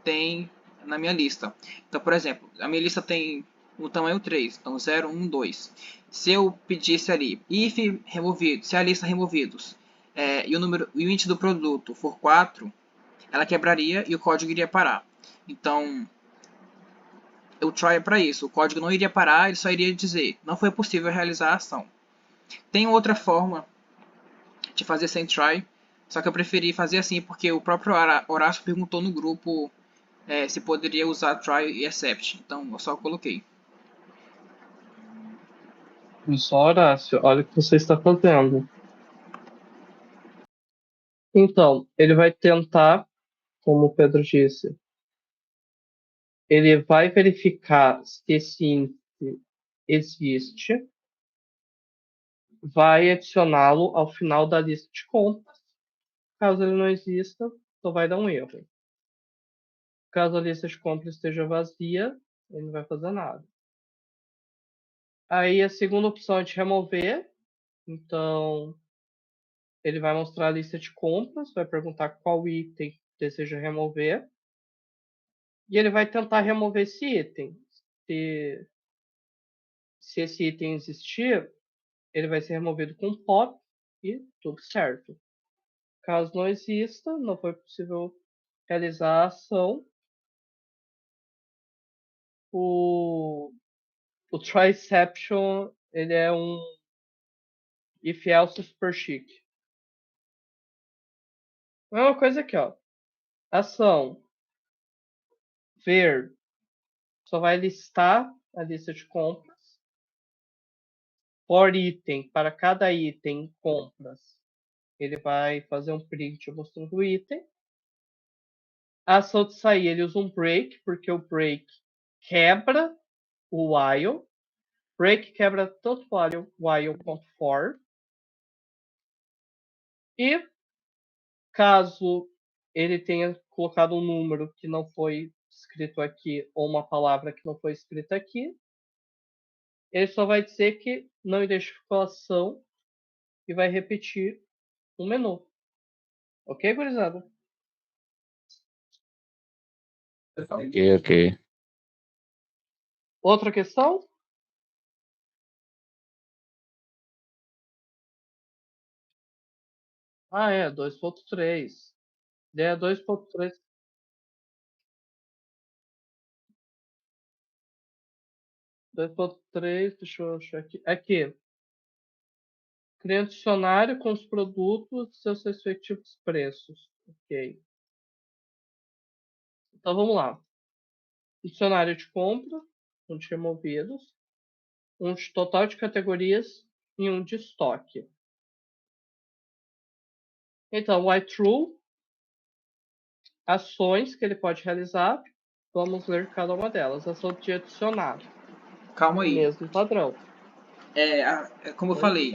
tem na minha lista. Então, por exemplo, a minha lista tem o tamanho 3, então 0, 1, 2. Se eu pedisse ali if removido, se a lista removidos e o índice do produto for 4, ela quebraria e o código iria parar. Então, o try é para isso. O código não iria parar, ele só iria dizer não foi possível realizar a ação. Tem outra forma de fazer sem try, só que eu preferi fazer assim porque o próprio Horácio perguntou no grupo se poderia usar try e except. Então eu só coloquei.
Só, Horácio, olha o que você está fazendo. Então, ele vai tentar, como o Pedro disse, ele vai verificar se esse índice existe, vai adicioná-lo ao final da lista de compras. Caso ele não exista, só vai dar um erro. Caso a lista de compras esteja vazia, ele não vai fazer nada. Aí a segunda opção é de remover. Então, ele vai mostrar a lista de compras, vai perguntar qual item deseja remover. E ele vai tentar remover esse item. Se esse item existir, ele vai ser removido com pop e tudo certo. Caso não exista, não foi possível realizar a ação, o Triception ele é um if else super chique. A mesma coisa aqui, ó. Ação ver só vai listar a lista de compras. por item, para cada item em compras, ele vai fazer um print mostrando o item. A ação de sair, ele usa um break, porque o break quebra o while. Break quebra tanto while quanto for. E caso ele tenha colocado um número que não foi escrito aqui ou uma palavra que não foi escrita aqui, ele só vai dizer que não identificou a ação e vai repetir o menu. Ok, gurizada?
Ok, ok.
Outra questão? Ah, é, 2.3. Ideia 2.3. 2.3, deixa eu achar aqui. Aqui. Cria um dicionário com os produtos e seus respectivos preços. Ok. Então vamos lá. Dicionário de compra, um de removidos, um de total de categorias e um de estoque. Então, white true, ações que ele pode realizar. Vamos ler cada uma delas. Ação de adicionar.
Calma aí.
Mesmo padrão.
Como eu falei,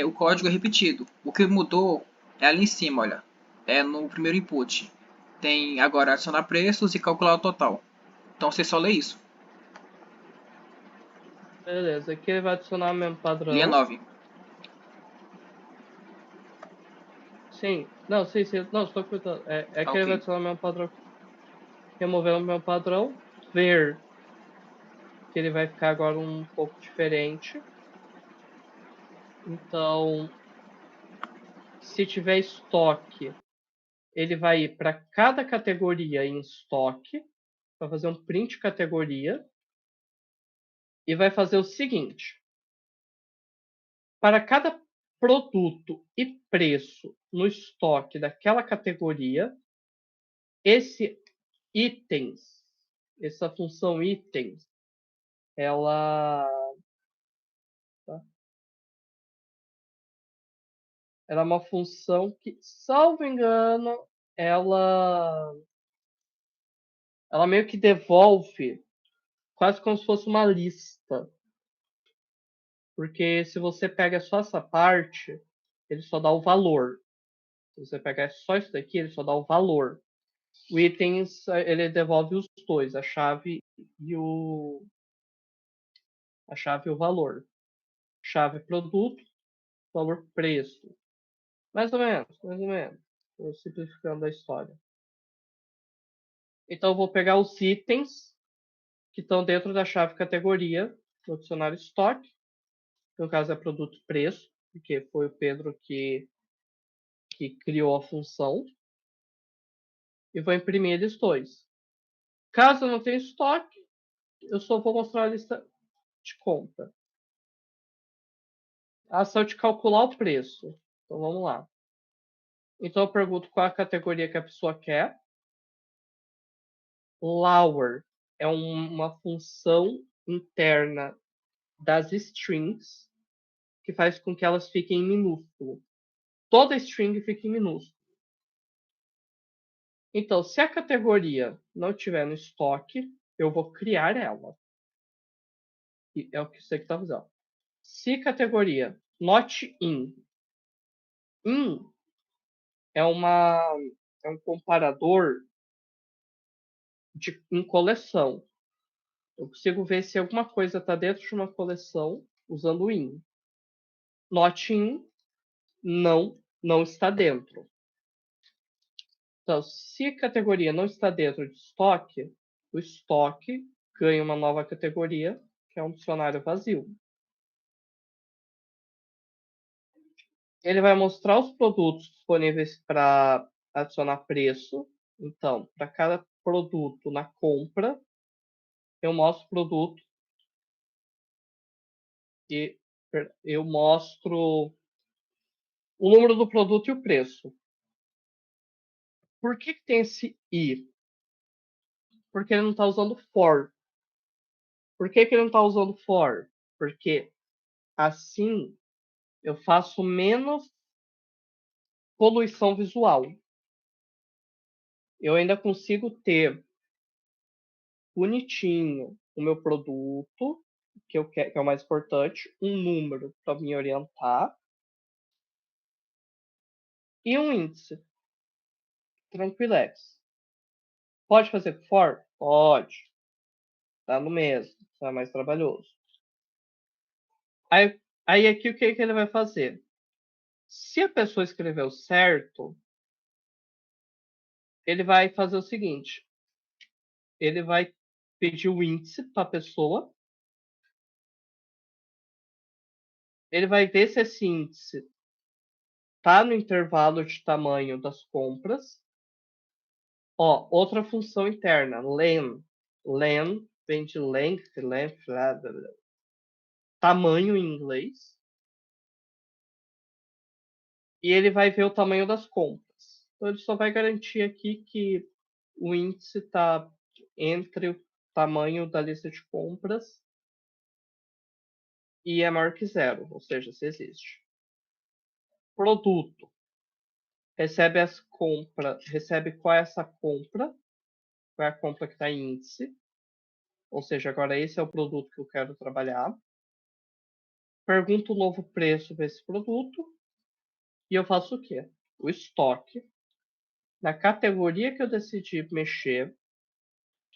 o código é repetido. O que mudou é ali em cima, olha. É no primeiro input. Tem agora adicionar preços e calcular o total. Então você só lê isso.
Beleza, aqui ele vai adicionar o mesmo padrão.
Linha 9.
Sim. Não, sim. Não, estou comentando. É que ele
Ok.
vai adicionar o mesmo padrão. Remover o mesmo padrão. Ver. Que ele vai ficar agora um pouco diferente. Então, se tiver estoque, ele vai ir para cada categoria em estoque. Vai fazer um print categoria. E vai fazer o seguinte. Para cada produto e preço no estoque daquela categoria, esse itens, essa função itens, ela é uma função que, salvo engano, ela meio que devolve quase como se fosse uma lista. Porque se você pega só essa parte, ele só dá o valor. Se você pegar só isso daqui, ele só dá o valor. O itens, ele devolve os dois, a chave e o valor. Chave produto, valor preço. Mais ou menos, mais ou menos. Estou simplificando a história. Então eu vou pegar os itens que estão dentro da chave categoria no dicionário estoque. No caso é produto preço, porque foi o Pedro que criou a função. E vou imprimir eles dois. Caso eu não tenha estoque, eu só vou mostrar a lista de compra. A ação de calcular o preço. Então vamos lá. Então eu pergunto qual a categoria que a pessoa quer. Lower é uma função interna das strings que faz com que elas fiquem em minúsculo. Toda string fica em minúsculo. Então, se a categoria não tiver no estoque, eu vou criar ela. E é o que você está fazendo. Se categoria not in é um comparador em coleção. Eu consigo ver se alguma coisa está dentro de uma coleção usando o in. Not in não está dentro. Então, se a categoria não está dentro de estoque, o estoque ganha uma nova categoria, que é um dicionário vazio. Ele vai mostrar os produtos disponíveis para adicionar preço. Então, para cada produto na compra, eu mostro o produto e eu mostro o número do produto e o preço. Por que tem esse i? Porque ele não está usando for. Por que ele não está usando for? Porque Assim, eu faço menos poluição visual. Eu ainda consigo ter bonitinho o meu produto, que eu quero, que é o mais importante, um número para me orientar e um índice. Tranquilex. Pode fazer for? Pode. Tá no mesmo, tá mais trabalhoso. Aí aqui o que ele vai fazer? Se a pessoa escreveu certo, ele vai fazer o seguinte: ele vai pedir o índice para a pessoa, ele vai ver se esse índice está no intervalo de tamanho das compras. Ó, outra função interna, len. Len vem de length, tamanho em inglês. E ele vai ver o tamanho das compras. Então ele só vai garantir aqui que o índice está entre o tamanho da lista de compras e é maior que zero, ou seja, se existe. Produto. Recebe as compras, recebe qual é essa compra, qual é a compra que está em índice, ou seja, agora esse é o produto que eu quero trabalhar. Pergunto o novo preço desse produto e eu faço o quê? O estoque. Na categoria que eu decidi mexer,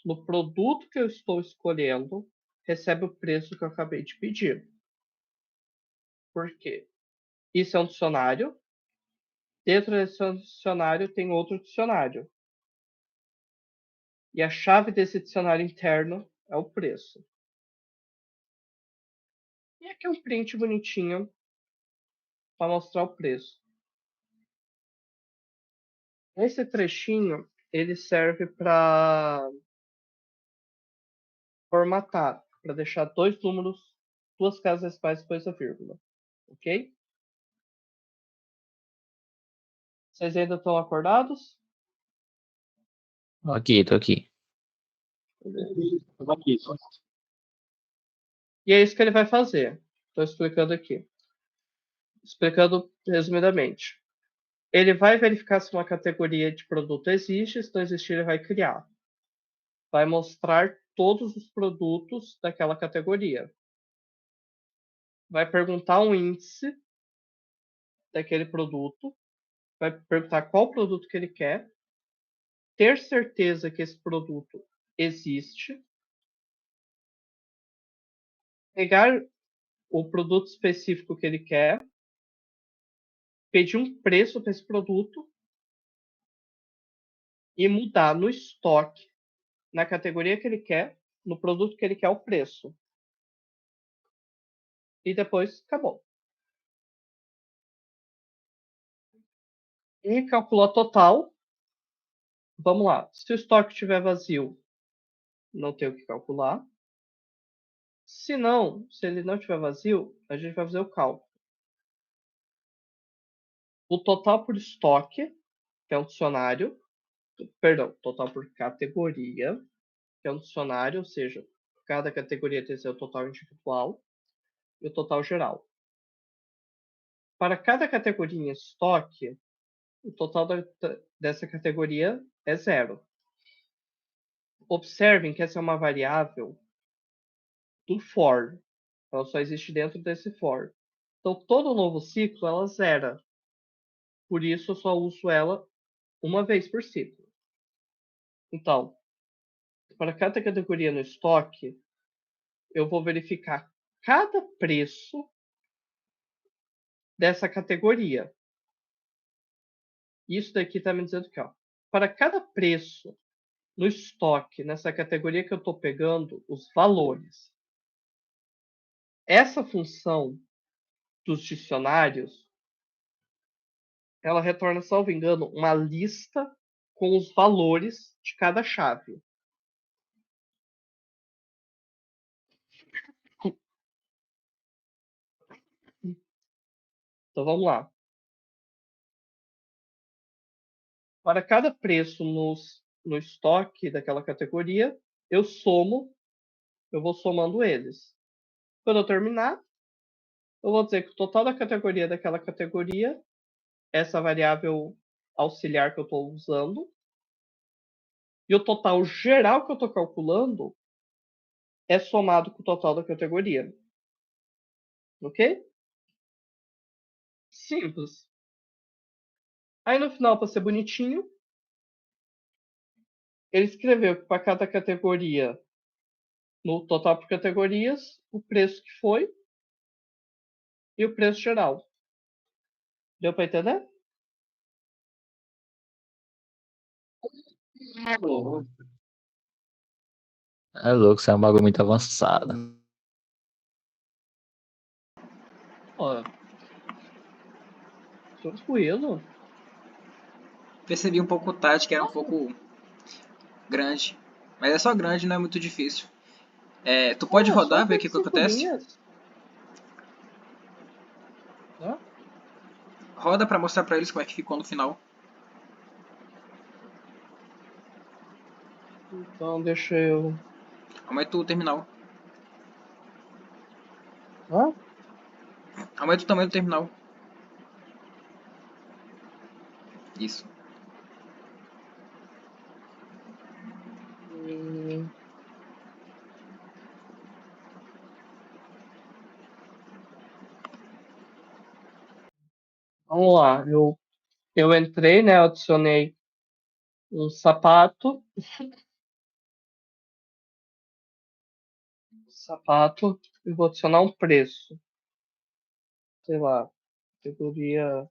no produto que eu estou escolhendo, recebe o preço que eu acabei de pedir. Por quê? Isso é um dicionário. Dentro desse dicionário tem outro dicionário. E a chave desse dicionário interno é o preço. E aqui é um print bonitinho para mostrar o preço. Esse trechinho ele serve para formatar, para deixar dois números, duas casas decimais depois da vírgula. Ok? Vocês ainda estão acordados?
Aqui, tô aqui.
E é isso que ele vai fazer. Estou explicando aqui. Explicando resumidamente. Ele vai verificar se uma categoria de produto existe. Se não existir, ele vai criar. Vai mostrar todos os produtos daquela categoria. Vai perguntar um índice daquele produto. Vai perguntar qual produto que ele quer. Ter certeza que esse produto existe. Pegar o produto específico que ele quer. Pedir um preço para esse produto. E mudar no estoque, na categoria que ele quer, no produto que ele quer, o preço. E depois acabou. E calculou a total. Vamos lá. Se o estoque estiver vazio, não tem o que calcular. Se não, se ele não estiver vazio, a gente vai fazer o cálculo. O total por estoque, que é um dicionário. Perdão, total por categoria, que é um dicionário, ou seja, cada categoria tem seu total individual e o total geral. Para cada categoria em estoque, o total dessa categoria é zero. Observem que essa é uma variável do for. Ela só existe dentro desse for. Então, todo novo ciclo, ela zera. Por isso, eu só uso ela uma vez por ciclo. Então, para cada categoria no estoque, eu vou verificar cada preço dessa categoria. Isso daqui está me dizendo que, ó, para cada preço no estoque, nessa categoria que eu estou pegando, os valores. Essa função dos dicionários, ela retorna, salvo engano, uma lista com os valores de cada chave. Então vamos lá. Para cada preço no estoque daquela categoria, eu vou somando eles. Quando eu terminar, eu vou dizer que o total da categoria daquela categoria, essa variável auxiliar que eu estou usando, e o total geral que eu estou calculando é somado com o total da categoria. Ok? Simples. Aí no final, para ser bonitinho, ele escreveu que para cada categoria, no total por categorias, o preço que foi e o preço geral. Deu para entender?
É louco, isso é um bagulho muito avançado.
Ó, tranquilo.
Percebi um pouco o Tati, que era um pouco grande. Mas é só grande, não é muito difícil. Tu pode rodar, ver o que acontece? Roda pra mostrar pra eles como é que ficou no final.
Então deixa eu...
Aumenta o terminal.
Hã?
Aumenta o tamanho do terminal. Isso.
Vamos lá, eu entrei, né? Adicionei um sapato. Sapato. E vou adicionar um preço. Sei lá, categoria...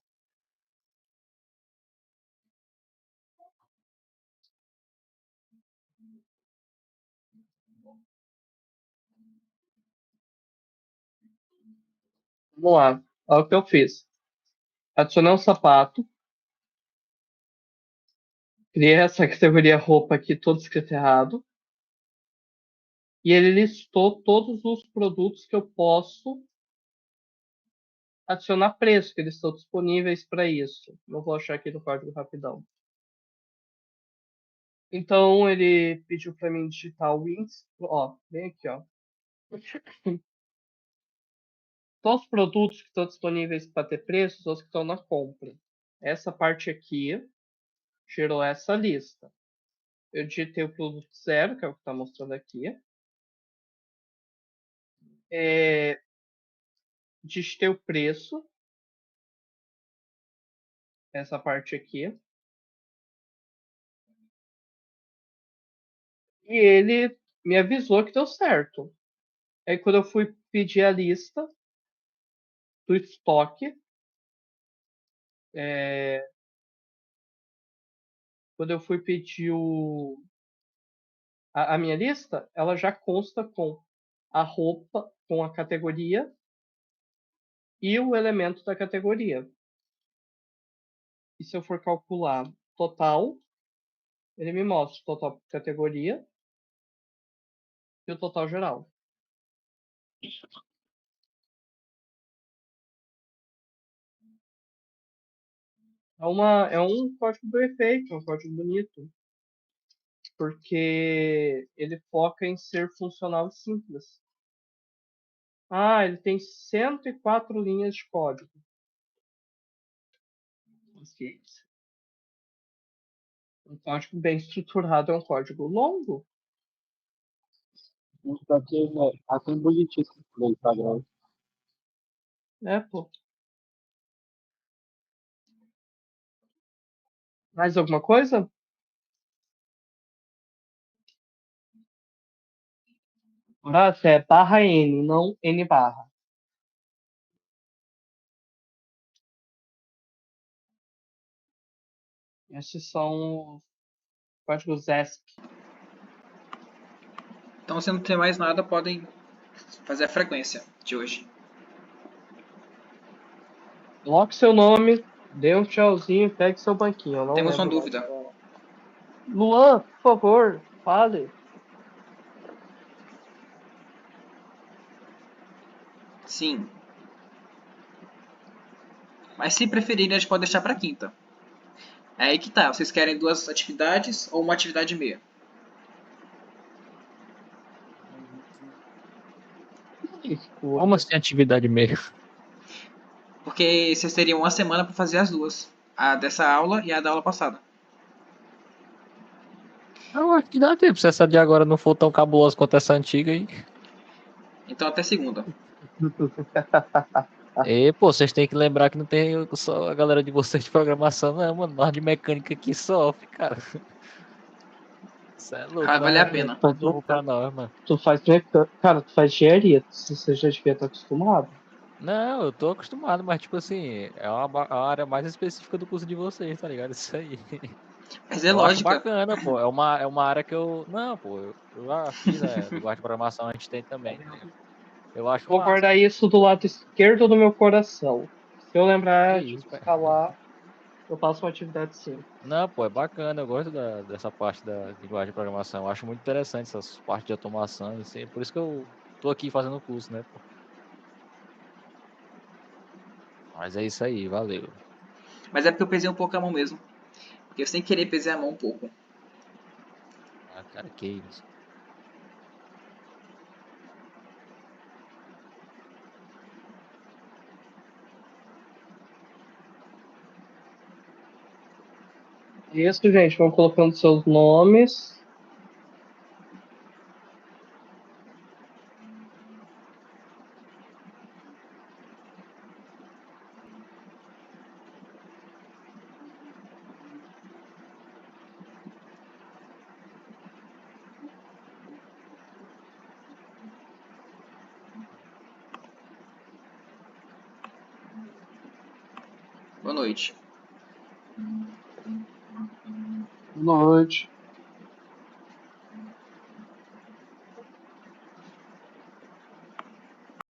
Vamos lá, olha o que eu fiz. Adicionei um sapato. Criei essa categoria roupa aqui, todo escrito errado. E ele listou todos os produtos que eu posso adicionar preço, que eles estão disponíveis para isso. Não vou achar aqui no código rapidão. Então ele pediu para mim digitar o índice. Ó, vem aqui, ó. Todos os produtos que estão disponíveis para ter preços são os que estão na compra. Essa parte aqui gerou essa lista. Eu digitei o produto 0, que é o que está mostrando aqui. Digitei o preço. Essa parte aqui. E ele me avisou que deu certo. Aí quando eu fui pedir a lista do estoque, quando eu fui pedir a minha lista, ela já consta com a roupa, com a categoria e o elemento da categoria. E se eu for calcular total, ele me mostra o total por categoria e o total geral. É um código bem feito, é um código bonito. Porque ele foca em ser funcional e simples. Ah, ele tem 104 linhas de código. Um código bem estruturado é um código longo.
Aqui é bonitinho no Instagram.
Pô. Mais alguma coisa? Horácio, é barra N, não N barra. Esses são os códigos ESP.
Então, se não tem mais nada, podem fazer a frequência de hoje.
Coloque seu nome, dê um tchauzinho e pegue seu banquinho. Eu não
Temos uma
lembro
dúvida.
agora. Luan, por favor, fale.
Sim. Mas se preferirem, a gente pode deixar para quinta. É aí que tá. Vocês querem 2 atividades ou uma atividade e meia?
Como assim atividade meio?
Porque vocês teriam uma semana para fazer as duas. A dessa aula e a da aula passada.
Eu acho que dá tempo, se essa de agora não for tão cabulosa quanto essa antiga aí.
Então até segunda.
E, pô, vocês têm que lembrar que não tem só a galera de vocês de programação, não, mano. Nós de mecânica aqui sofre, cara. Isso é louco,
Vai
não
valer a
é
pena.
novo pra nós, mano.
Cara, tu faz engenharia. Você já devia estar acostumado.
Não, eu tô acostumado, mas tipo assim, é uma área mais específica do curso de vocês, tá ligado? Isso aí.
Mas é
Eu acho
lógica.
bacana, pô. É uma área que eu. Não, pô, eu já fiz, né? Linguagem de programação a gente tem também, tá ligado? Eu acho
Vou
massa.
guardar isso do lado esquerdo do meu coração. Se eu
Que
lembrar de
isso, pai.
escalar, eu faço uma atividade sim.
Não, pô, é bacana. Eu gosto dessa parte da linguagem de programação. Eu acho muito interessante essas partes de automação. Assim, por isso que eu tô aqui fazendo o curso, né, pô? Mas é isso aí, valeu.
Mas é porque eu pesei um pouco a mão mesmo. Porque eu sem querer pesei a mão um pouco.
Ah, cara, que isso.
Isso, gente, vão colocando seus nomes.
Boa noite.
Boa noite.